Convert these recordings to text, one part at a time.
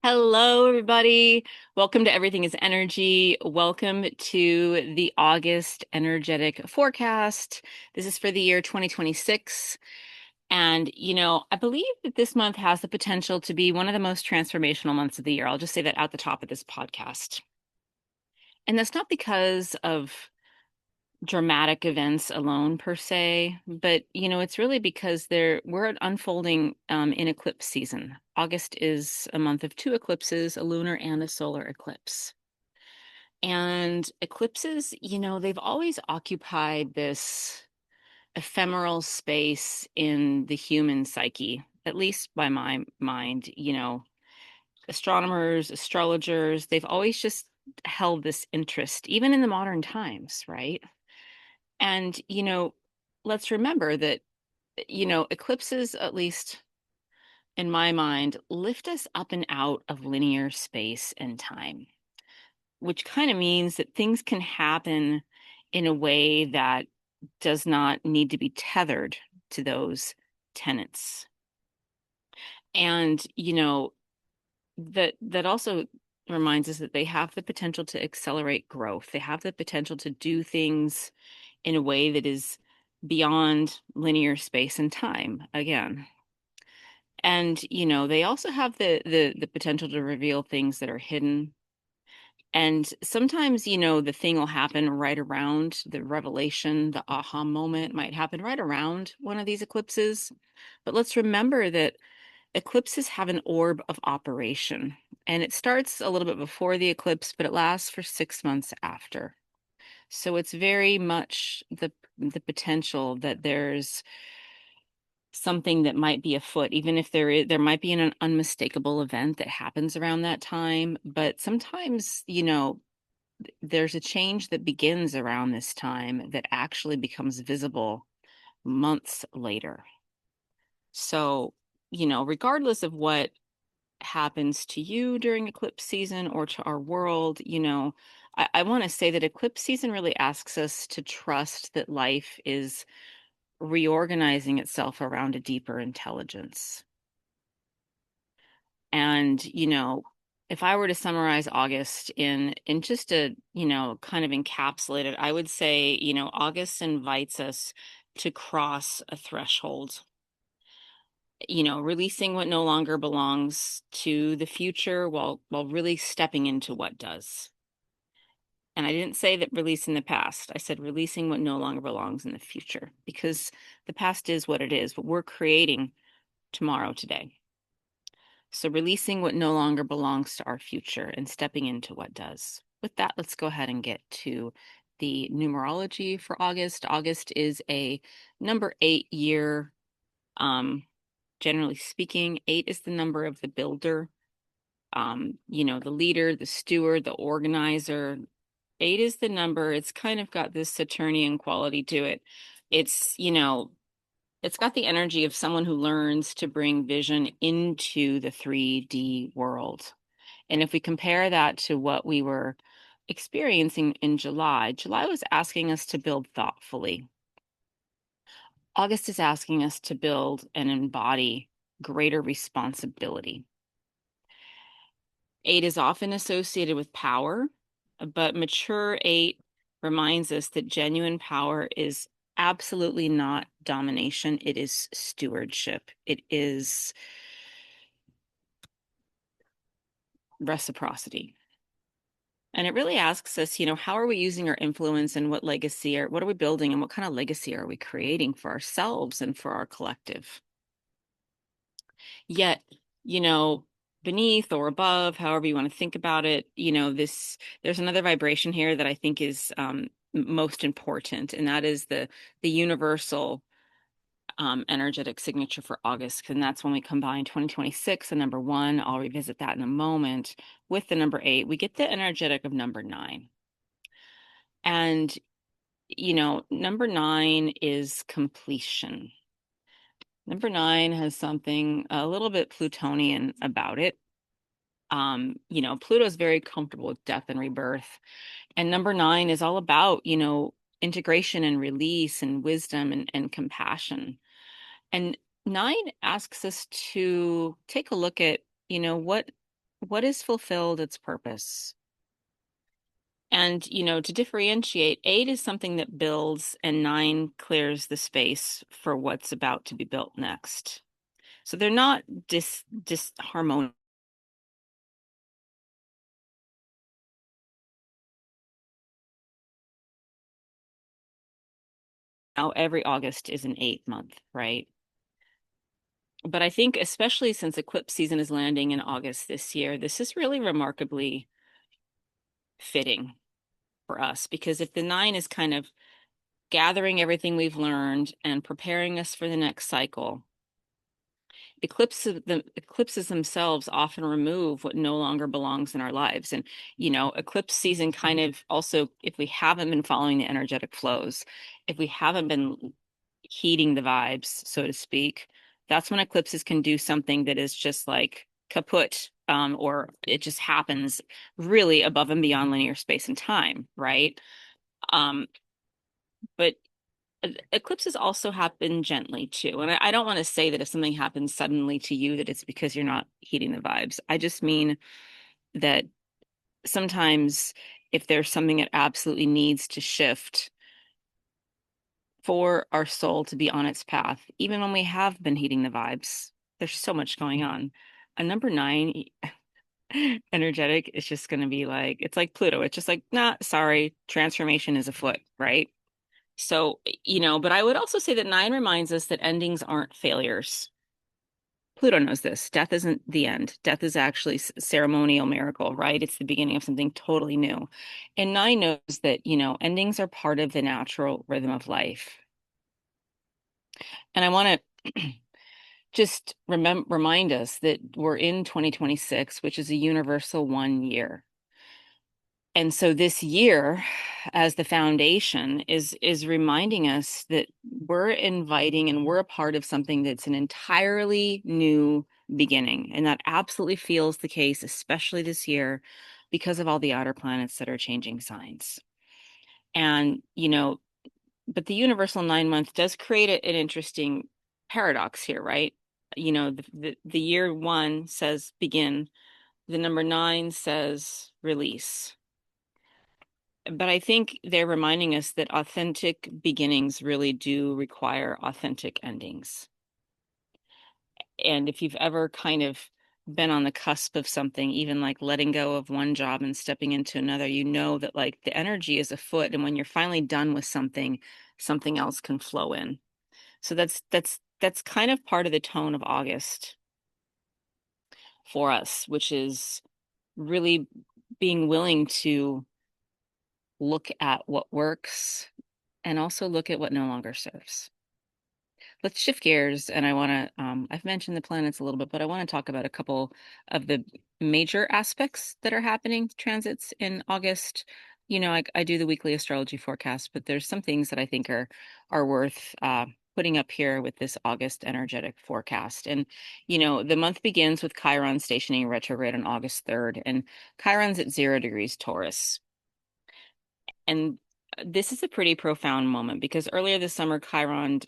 Hello, everybody. Welcome to Everything is Energy. Welcome to the August energetic forecast. This is for the year 2026. And, I believe that this month has the potential to be one of the most transformational months of the year. I'll just say that at the top of this podcast. And that's not because of dramatic events alone per se, but it's really because we're unfolding in eclipse season. August is a month of two eclipses, a lunar and a solar eclipse. And eclipses, they've always occupied this ephemeral space in the human psyche, at least by my mind. Astronomers, astrologers, they've always just held this interest, even in the modern times, right? And, let's remember that, eclipses, at least in my mind, lift us up and out of linear space and time, which kind of means that things can happen in a way that does not need to be tethered to those tenets. And, that also reminds us that they have the potential to accelerate growth. They have the potential to do things in a way that is beyond linear space and time again. And they also have the potential to reveal things that are hidden. And sometimes, the thing will happen right around the revelation, the aha moment might happen right around one of these eclipses. But let's remember that eclipses have an orb of operation, and it starts a little bit before the eclipse, but it lasts for 6 months after. So it's very much the potential that there's something that might be afoot, even if there might be an unmistakable event that happens around that time. But sometimes, there's a change that begins around this time that actually becomes visible months later. So, regardless of what happens to you during eclipse season or to our world, I want to say that eclipse season really asks us to trust that life is reorganizing itself around a deeper intelligence. And, if I were to summarize August in just a, kind of encapsulate it, I would say, August invites us to cross a threshold, releasing what no longer belongs to the future while really stepping into what does. And I didn't say that releasing the past. I said releasing what no longer belongs in the future, because the past is what it is, but we're creating tomorrow today. So releasing what no longer belongs to our future and stepping into what does. With that, let's go ahead and get to the numerology for August. August is a number 8 year. Generally speaking, 8 is the number of the builder, the leader, the steward, the organizer. 8 is the number. It's kind of got this Saturnian quality to it. It's, it's got the energy of someone who learns to bring vision into the 3D world. And if we compare that to what we were experiencing in July, July was asking us to build thoughtfully. August is asking us to build and embody greater responsibility. 8 is often associated with power, but mature 8 reminds us that genuine power is absolutely not domination. It is stewardship. It is reciprocity. And it really asks us, how are we using our influence and what are we building and what kind of legacy are we creating for ourselves and for our collective? Yet, you know, beneath or above, however you want to think about it, there's another vibration here that I think is most important, and that is the universal energetic signature for August, and that's when we combine 2026 and number one. I'll revisit that in a moment. With the number 8, we get the energetic of number 9. And, number 9 is completion. Number 9 has something a little bit Plutonian about it. Pluto's very comfortable with death and rebirth. And number 9 is all about, integration and release and wisdom and compassion. And 9 asks us to take a look at, what is fulfilled its purpose. And, to differentiate, 8 is something that builds and 9 clears the space for what's about to be built next. So they're not disharmonious. Now, every August is an 8 month, right? But I think, especially since eclipse season is landing in August this year, this is really remarkably fitting for us because if the 9 is kind of gathering everything we've learned and preparing us for the next cycle, eclipses themselves often remove what no longer belongs in our lives. And, eclipse season kind of also, if we haven't been following the energetic flows, if we haven't been heeding the vibes, so to speak, that's when eclipses can do something that is just like kaput, or it just happens really above and beyond linear space and time, right? Um, but eclipses also happen gently too. And I don't want to say that if something happens suddenly to you, that it's because you're not heeding the vibes. I just mean that sometimes if there's something that absolutely needs to shift for our soul to be on its path, even when we have been heeding the vibes, there's so much going on. A number 9 energetic is just going to be like, it's like Pluto. It's just like, nah, sorry, transformation is afoot, right? So, but I would also say that 9 reminds us that endings aren't failures. Pluto knows this. Death isn't the end. Death is actually ceremonial miracle, right? It's the beginning of something totally new. And 9 knows that, endings are part of the natural rhythm of life. And I want to just remind us that we're in 2026, which is a universal 1 year. And so this year, as the foundation, is reminding us that we're inviting and we're a part of something that's an entirely new beginning. And that absolutely feels the case, especially this year, because of all the outer planets that are changing signs. And, but the universal 9 month does create an interesting paradox here, right? The year 1 says begin, the number 9 says release. But I think they're reminding us that authentic beginnings really do require authentic endings. And if you've ever kind of been on the cusp of something, even like letting go of one job and stepping into another, you know that like the energy is afoot. And when you're finally done with something, something else can flow in. So that's kind of part of the tone of August for us, which is really being willing to look at what works and also look at what no longer serves. Let's shift gears, and I want to, I've mentioned the planets a little bit, but I want to talk about a couple of the major aspects that are happening, transits in August. I do the weekly astrology forecast, but there's some things that I think are worth putting up here with this August energetic forecast. And, the month begins with Chiron stationing retrograde on August 3rd, and Chiron's at 0 degrees Taurus. And this is a pretty profound moment because earlier this summer, Chiron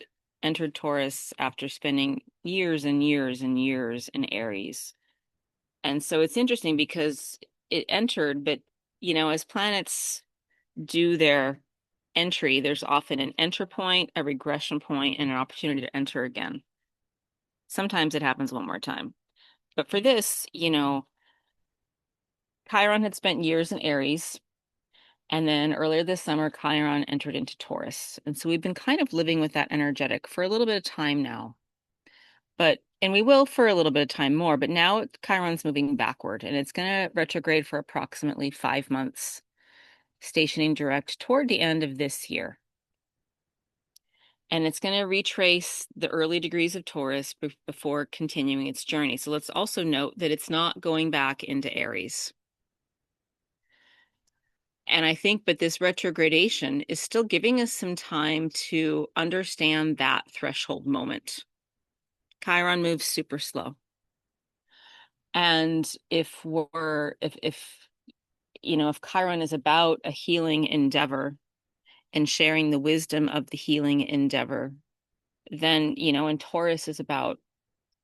entered Taurus after spending years and years and years in Aries. And so it's interesting because it entered, but as planets do their entry, there's often an enter point, a regression point, and an opportunity to enter again. Sometimes it happens one more time. But for this, Chiron had spent years in Aries. And then earlier this summer, Chiron entered into Taurus. And so we've been kind of living with that energetic for a little bit of time now. And we will for a little bit of time more, but now Chiron's moving backward and it's going to retrograde for approximately 5 months, stationing direct toward the end of this year. And it's going to retrace the early degrees of Taurus before continuing its journey. So let's also note that it's not going back into Aries. And I think, but this retrogradation is still giving us some time to understand that threshold moment. Chiron moves super slow. And if Chiron is about a healing endeavor and sharing the wisdom of the healing endeavor, then, and Taurus is about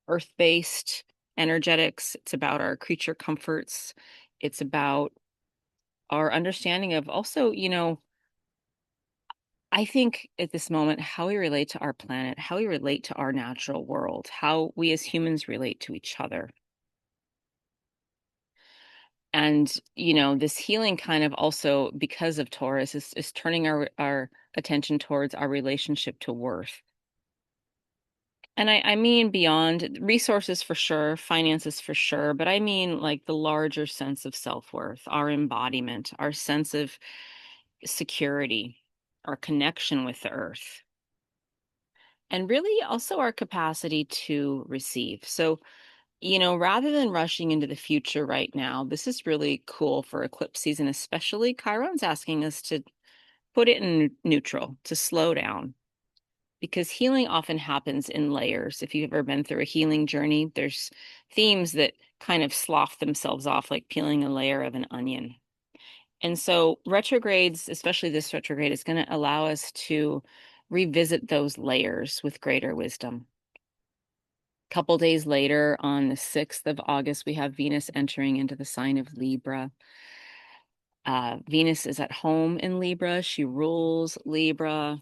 earth-based energetics. It's about our creature comforts. It's about our understanding of also, I think at this moment, how we relate to our planet, how we relate to our natural world, how we as humans relate to each other. And, this healing kind of also, because of Taurus, is turning our attention towards our relationship to worth. And I mean beyond resources for sure, finances for sure, but I mean like the larger sense of self-worth, our embodiment, our sense of security, our connection with the earth, and really also our capacity to receive. So, rather than rushing into the future right now, this is really cool for eclipse season, especially. Chiron's asking us to put it in neutral, to slow down, because healing often happens in layers. If you've ever been through a healing journey, there's themes that kind of slough themselves off like peeling a layer of an onion. And so retrogrades, especially this retrograde, is going to allow us to revisit those layers with greater wisdom. A couple days later, on the 6th of August, we have Venus entering into the sign of Libra. Venus is at home in Libra. She rules Libra.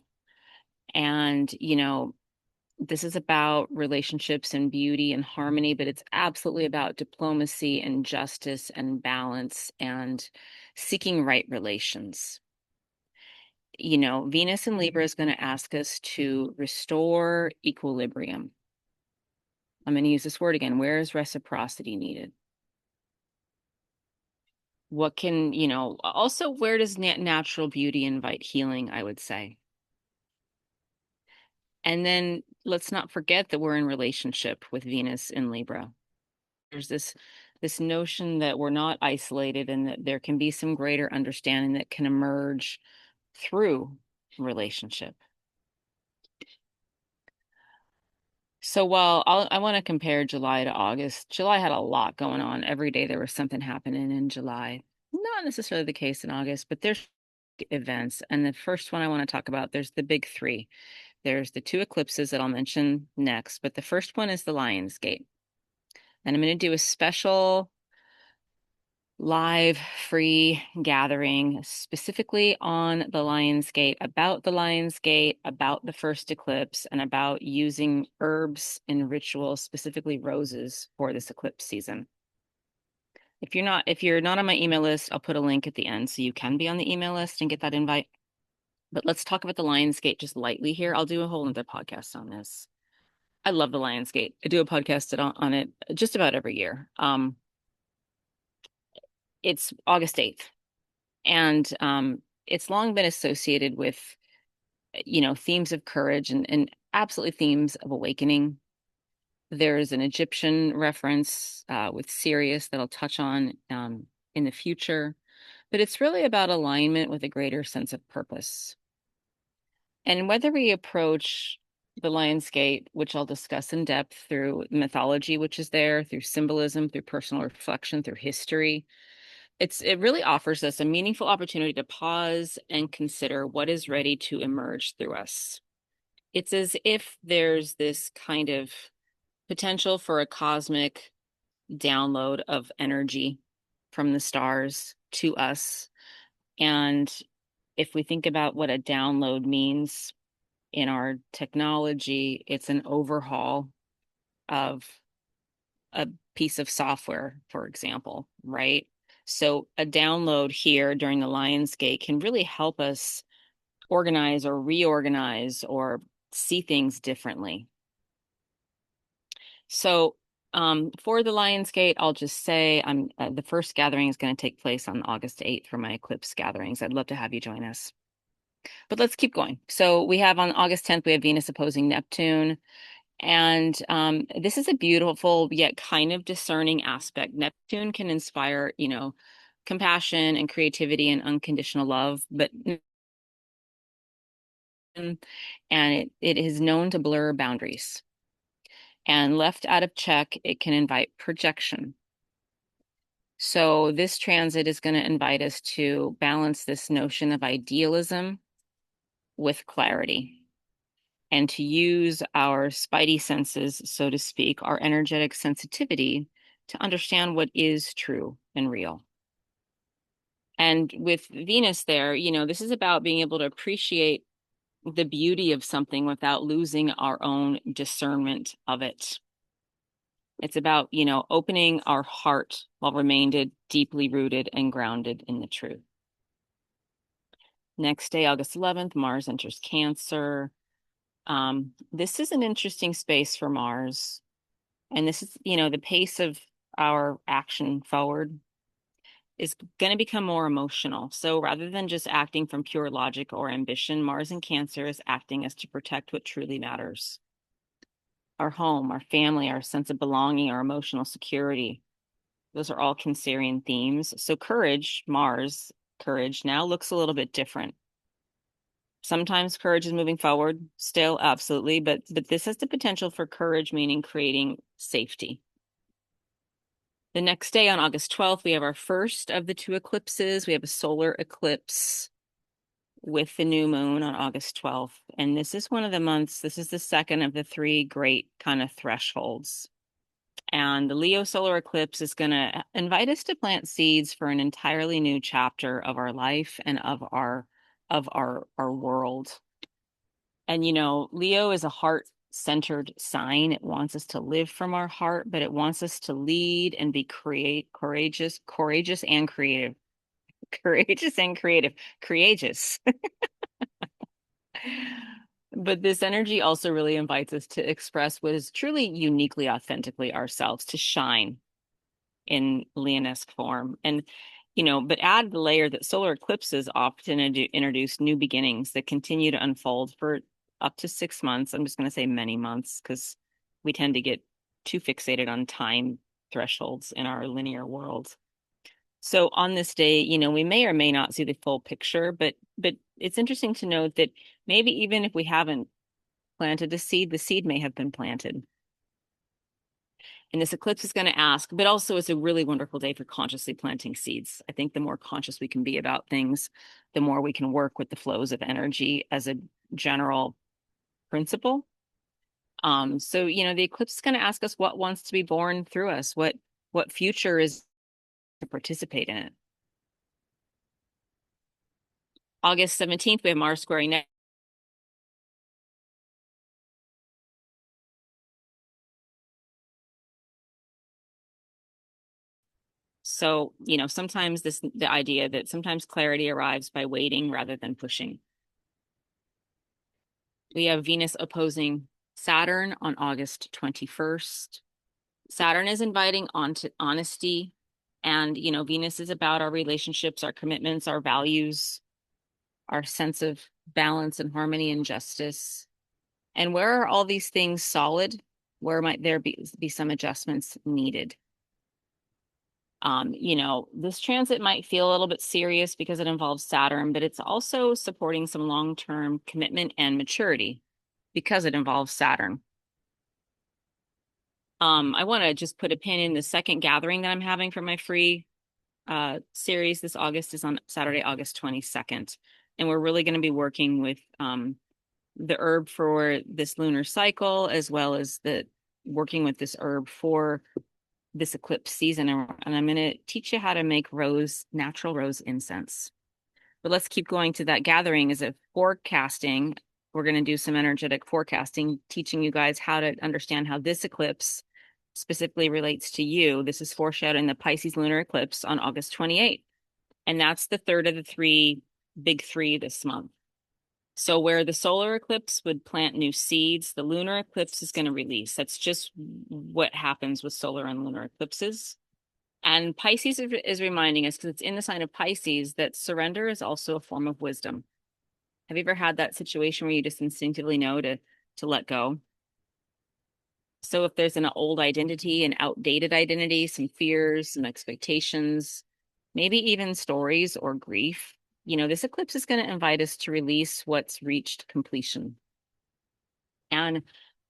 And, this is about relationships and beauty and harmony, but it's absolutely about diplomacy and justice and balance and seeking right relations. Venus in Libra is going to ask us to restore equilibrium. I'm going to use this word again. Where is reciprocity needed? What can, also where does natural beauty invite healing, I would say. And then let's not forget that we're in relationship with Venus in Libra. There's this notion that we're not isolated and that there can be some greater understanding that can emerge through relationship. So while I want to compare July to August, July had a lot going on. Every day there was something happening in July. Not necessarily the case in August, but there's events. And the first one I want to talk about, there's the big three. There's the two eclipses that I'll mention next, but the first one is the Lion's Gate. And I'm going to do a special live free gathering specifically on the Lion's Gate, about the Lion's Gate, about the first eclipse, and about using herbs in rituals, specifically roses, for this eclipse season. If you're not on my email list, I'll put a link at the end so you can be on the email list and get that invite. But let's talk about the Lion's Gate just lightly here. I'll do a whole other podcast on this. I love the Lion's Gate. I do a podcast on it just about every year. It's August 8th. And it's long been associated with, themes of courage and absolutely themes of awakening. There's an Egyptian reference with Sirius that I'll touch on in the future. But it's really about alignment with a greater sense of purpose. And whether we approach the Lion's Gate, which I'll discuss in depth through mythology, which is there, through symbolism, through personal reflection, through history, it really offers us a meaningful opportunity to pause and consider what is ready to emerge through us. It's as if there's this kind of potential for a cosmic download of energy from the stars to us. And if we think about what a download means in our technology, it's an overhaul of a piece of software, for example, right? So a download here during the Lion's Gate can really help us organize or reorganize or see things differently. So for the Lion's Gate, I'll just say the first gathering is going to take place on August 8th for my eclipse gatherings. I'd love to have you join us. But let's keep going. So we have on August 10th, we have Venus opposing Neptune. And this is a beautiful yet kind of discerning aspect. Neptune can inspire, compassion and creativity and unconditional love, but and it is known to blur boundaries. And left out of check, it can invite projection. So this transit is going to invite us to balance this notion of idealism with clarity. and to use our spidey senses, so to speak, our energetic sensitivity to understand what is true and real. And with Venus there, this is about being able to appreciate the beauty of something without losing our own discernment of it. It's about, opening our heart while remaining deeply rooted and grounded in the truth. Next day, August 11th, Mars enters Cancer. This is an interesting space for Mars. And this is, the pace of our action forward is going to become more emotional. So rather than just acting from pure logic or ambition, Mars in Cancer is acting as to protect what truly matters. Our home, our family, our sense of belonging, our emotional security. Those are all Cancerian themes. So courage, Mars, courage now looks a little bit different. Sometimes courage is moving forward, still, absolutely, but this has the potential for courage, meaning creating safety. The next day on August 12th, we have our first of the two eclipses. We have a solar eclipse with the new moon on August 12th. And this is one of the months, this is the second of the three great kind of thresholds. And the Leo solar eclipse is going to invite us to plant seeds for an entirely new chapter of our life and of our world. And Leo is a heart-centered sign. It wants us to live from our heart, but it wants us to lead and be courageous and creative. Courageous and creative. Courageous. But this energy also really invites us to express what is truly uniquely, authentically ourselves, to shine in Leonesque form. And, but add the layer that solar eclipses often introduce new beginnings that continue to unfold for up to 6 months. I'm just going to say many months because we tend to get too fixated on time thresholds in our linear world. So on this day, we may or may not see the full picture, but it's interesting to note that maybe even if we haven't planted the seed may have been planted. And this eclipse is going to ask, but also it's a really wonderful day for consciously planting seeds. I think the more conscious we can be about things, the more we can work with the flows of energy as a general principle. So, the eclipse is going to ask us what wants to be born through us, what future is to participate in it. August 17th, we have Mars squaring Neptune. So, sometimes the idea that sometimes clarity arrives by waiting rather than pushing. We have Venus opposing Saturn on August 21st. Saturn is inviting onto honesty. And, Venus is about our relationships, our commitments, our values, our sense of balance and harmony and justice. And where are all these things solid? Where might there be some adjustments needed? This transit might feel a little bit serious because it involves Saturn, but it's also supporting some long-term commitment and maturity because it involves Saturn. I want to just put a pin in the second gathering that I'm having for my free series this August is on Saturday, August 22nd. And we're really going to be working with the herb for this lunar cycle, as well as working with this herb for this eclipse season. And I'm going to teach you how to make natural rose incense. But let's keep going to that gathering as a forecasting. We're going to do some energetic forecasting, teaching you guys how to understand how this eclipse specifically relates to you. This is foreshadowing the Pisces lunar eclipse on August 28th. And that's the third of the big three this month. So where the solar eclipse would plant new seeds, the lunar eclipse is going to release. That's just what happens with solar and lunar eclipses. And Pisces is reminding us, because it's in the sign of Pisces, that surrender is also a form of wisdom. Have you ever had that situation where you just instinctively know to let go? So if there's an old identity, an outdated identity, some fears, some expectations, maybe even stories or grief, this eclipse is going to invite us to release what's reached completion. And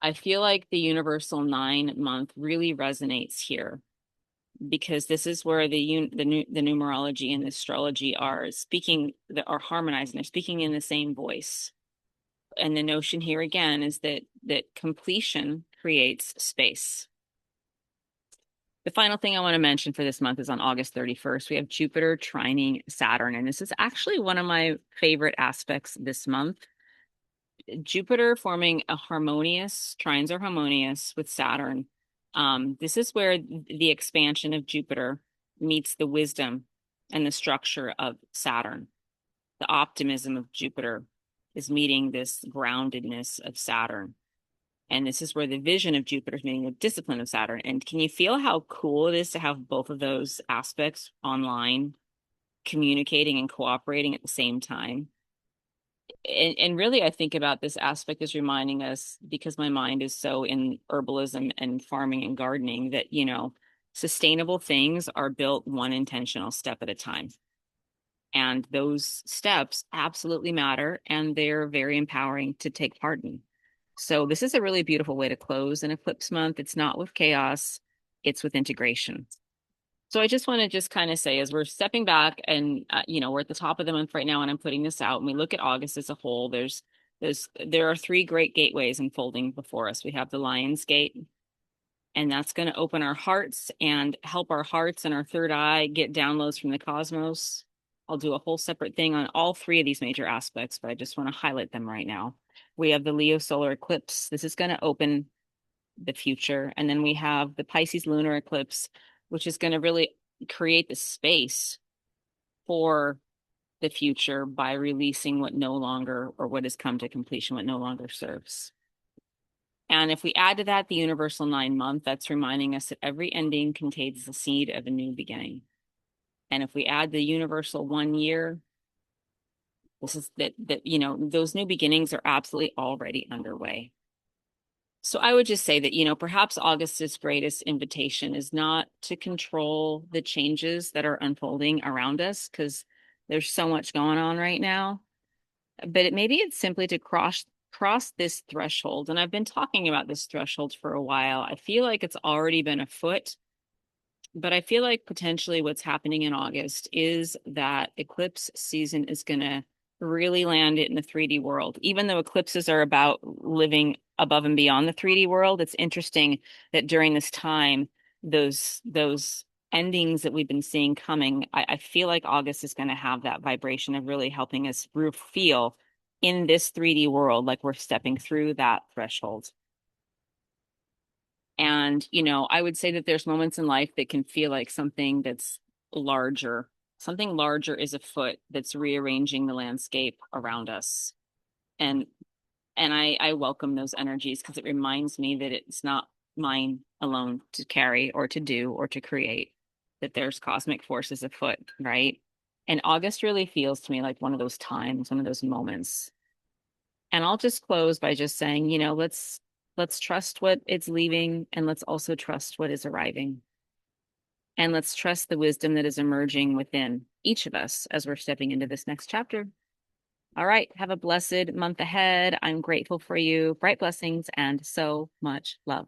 I feel like the universal 9-month really resonates here, because this is where the numerology and the astrology are speaking, are harmonizing. They're speaking in the same voice. And the notion here again is that completion creates space. The final thing I want to mention for this month is on August 31st, we have Jupiter trining Saturn. And this is actually one of my favorite aspects this month. Jupiter forming a harmonious, trines are harmonious with Saturn. This is where the expansion of Jupiter meets the wisdom and the structure of Saturn. The optimism of Jupiter is meeting this groundedness of Saturn. And this is where the vision of Jupiter is meeting the discipline of Saturn. And can you feel how cool it is to have both of those aspects online, communicating and cooperating at the same time? And really, I think about this aspect as reminding us, because my mind is so in herbalism and farming and gardening, that, sustainable things are built one intentional step at a time. And those steps absolutely matter, and they're very empowering to take part in. So this is a really beautiful way to close an eclipse month. It's not with chaos, it's with integration. So I just want to just kind of say, as we're stepping back and, we're at the top of the month right now, and I'm putting this out, and we look at August as a whole, there are three great gateways unfolding before us. We have the Lion's Gate, and that's going to open our hearts and help our hearts and our third eye get downloads from the cosmos. I'll do a whole separate thing on all three of these major aspects, but I just want to highlight them right now. We have the Leo solar eclipse. This is going to open the future. And then we have the Pisces lunar eclipse, which is going to really create the space for the future by releasing what no longer, or what has come to completion, what no longer serves. And if we add to that the universal 9 month, that's reminding us that every ending contains the seed of a new beginning. And if we add the universal 1 year, this is that those new beginnings are absolutely already underway. So I would just say that, perhaps August's greatest invitation is not to control the changes that are unfolding around us, because there's so much going on right now, but maybe it's simply to cross this threshold. And I've been talking about this threshold for a while. I feel like it's already been afoot, but I feel like potentially what's happening in August is that eclipse season is going to really land it in the 3D world. Even though eclipses are about living above and beyond the 3D world, it's interesting that during this time, those endings that we've been seeing coming, I feel like August is going to have that vibration of really helping us feel in this 3D world like we're stepping through that threshold. And, I would say that there's moments in life that can feel like something that's larger. Something larger is afoot that's rearranging the landscape around us. And I welcome those energies, because it reminds me that it's not mine alone to carry or to do or to create, that there's cosmic forces afoot, right? And August really feels to me like one of those times, one of those moments. And I'll just close by just saying, let's trust what it's leaving, and let's also trust what is arriving. And let's trust the wisdom that is emerging within each of us as we're stepping into this next chapter. All right, have a blessed month ahead. I'm grateful for you. Bright blessings and so much love.